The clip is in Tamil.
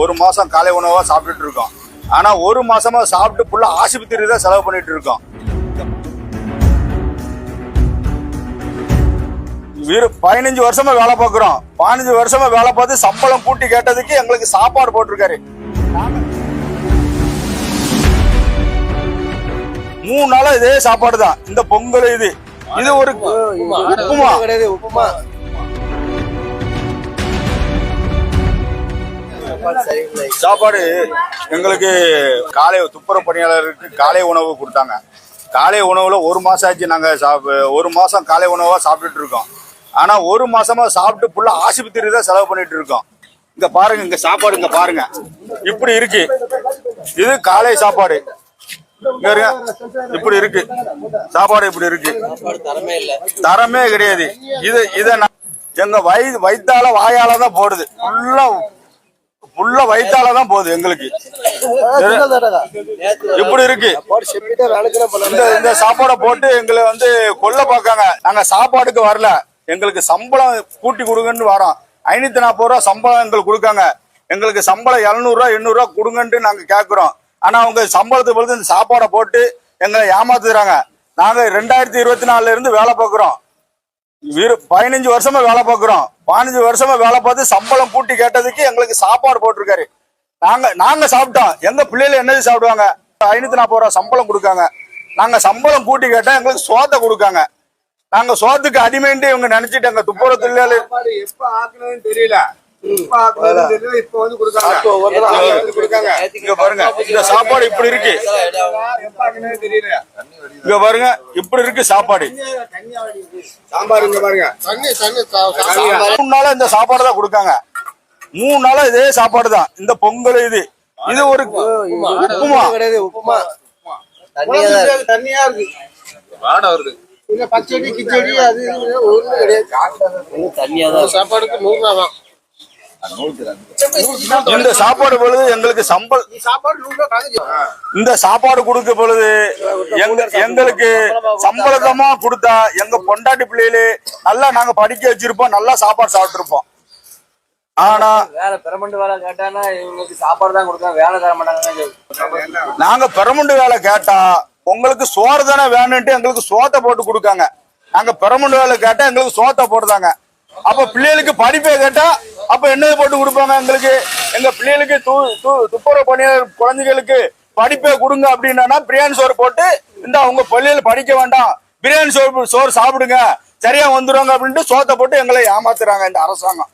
ஒரு மாசம் காலை உணவா சாப்பிட்டுட்டு இருக்கோம். ஆனா ஒரு மாசமா சாப்பிட்டு ஃபுல்லா ஆஸ்பத்திரி தான் செலவு பண்ணிட்டு இருக்கோம். 15 வருஷமா வேலை பார்க்கிறோம். 15 வருஷமா வேலை பார்த்து சம்பளம் கூட்டி கேட்டதுக்கு எங்களுக்கு சாப்பாடு போட்டிருக்காரு. 3 நாளா இதே சாப்பாடு தான். இந்த பொங்கல் இது ஒரு உப்புமா. சாப்பாடு எங்களுக்கு காலை துப்புரவு பணியாளருக்கு காலை உணவு கொடுத்தாங்க. காலை உணவுல ஒரு மாசம் ஆச்சு. நாங்க ஒரு மாசம் காலை உணவா சாப்பிட்டுட்டு இருக்கோம். ஆனா ஒரு மாசமா சாப்பிட்டு ஃபுல்லா ஆஸ்பத்திரி தான் செலவு பண்ணிட்டு இருக்கோம். இங்க பாருங்க, இங்க சாப்பாடு இங்க பாருங்க, இப்படி இருக்கு. இது காலை சாப்பாடு இப்படி இருக்கு. சாப்பாடு இப்படி இருக்கு, தரமே கிடையாது. இத எங்க வயித்தால வாயால தான் போடுது. ஃபுல்லா வயித்தாலதான் போகுது எங்களுக்கு. இப்படி இருக்கு. இந்த சாப்பாடை போட்டு எங்களை கொல்ல பாக்காங்க. நாங்க சாப்பாடுக்கு வரல, எங்களுக்கு சம்பளம் கூட்டி கொடுங்கன்னு வரோம். 540 ரூபா சம்பளம் எங்களுக்கு கொடுக்காங்க. எங்களுக்கு சம்பளம் 700 ரூபா 800 ரூபா கொடுங்கன்ட்டு நாங்க கேக்குறோம். ஆனா அவங்க சம்பளத்தை பொறுத்து இந்த சாப்பாடை போட்டு எங்களை ஏமாத்துறாங்க. நாங்க 2024 இருந்து வேலை பார்க்கிறோம். 15 வருஷமா வேலை பார்க்கிறோம். 15 வருஷமா வேலை பார்த்து சம்பளம் கூட்டி கேட்டதுக்கு எங்களுக்கு சாப்பாடு போட்டிருக்காரு. நாங்க சாப்பிட்டோம். எங்க பிள்ளைல என்னது சாப்பிடுவாங்க? 540 ரூபா சம்பளம் கொடுக்காங்க. நாங்க சம்பளம் கூட்டி கேட்டா எங்களுக்கு சோத்தை கொடுக்காங்க. நாங்க சோத்துக்கு அடிமைன்ட்டு இவங்க நினைச்சிட்டு எங்க துப்புரவு தொழிலாளர் எப்ப ஆக்கணும்னு தெரியல. இங்க பாருங்க, இந்த சாப்பாடு இப்படி இருக்கு. இங்க பாருங்க, இப்படி இருக்கு சாப்பாடு. நாளா இந்த சாப்பாடு தான் கொடுக்காங்க. 3 நாளா இதே சாப்பாடு தான். இந்த பொங்கல் இது ஒரு உப்புமா. தண்ணியா இருக்கு, வாடை வருது. பச்சடி கிச்சடி அது கிடையாது. சாப்பாடுக்கு 100 ரூபா தான். இந்த சாப்பாடு பொழுது எங்களுக்கு இந்த சாப்பாடு கொடுக்க பொழுது எங்களுக்கு சம்பளமா கொடுத்தா எங்க பொண்டாட்டி பிள்ளைகளே நல்லா நாங்க படிக்க வச்சிருப்போம், நல்லா சாப்பாடு சாப்பிட்டு இருப்போம். ஆனா வேலை பெர்மனன்ட் வேலை கேட்டானா இவங்களுக்கு சாப்பாடு தான் கொடுக்காங்க, வேலை தர மாட்டாங்க. நாங்க பெர்மனன்ட் வேலை கேட்டா உங்களுக்கு சோறு தானே வேணும்ட்டு எங்களுக்கு சோத்தை போட்டு கொடுக்காங்க. நாங்க பெர்மனன்ட் வேலை கேட்டா எங்களுக்கு சோத்தை போடுறாங்க. அப்ப பிள்ளைகளுக்கு படிப்பை கேட்டா அப்ப என்னது போட்டு கொடுப்பாங்க எங்களுக்கு? எங்க பிள்ளைகளுக்கு துப்புரவு பணியாளர் குழந்தைகளுக்கு படிப்பை கொடுங்க அப்படின்னா பிரியாணி சோறு போட்டு இந்த உங்க பள்ளியில படிக்க வேண்டாம், பிரியாணி சோறு சாப்பிடுங்க சரியா வந்துருவாங்க அப்படின்ட்டு சோத்தை போட்டு எங்களை ஏமாத்துறாங்க இந்த அரசாங்கம்.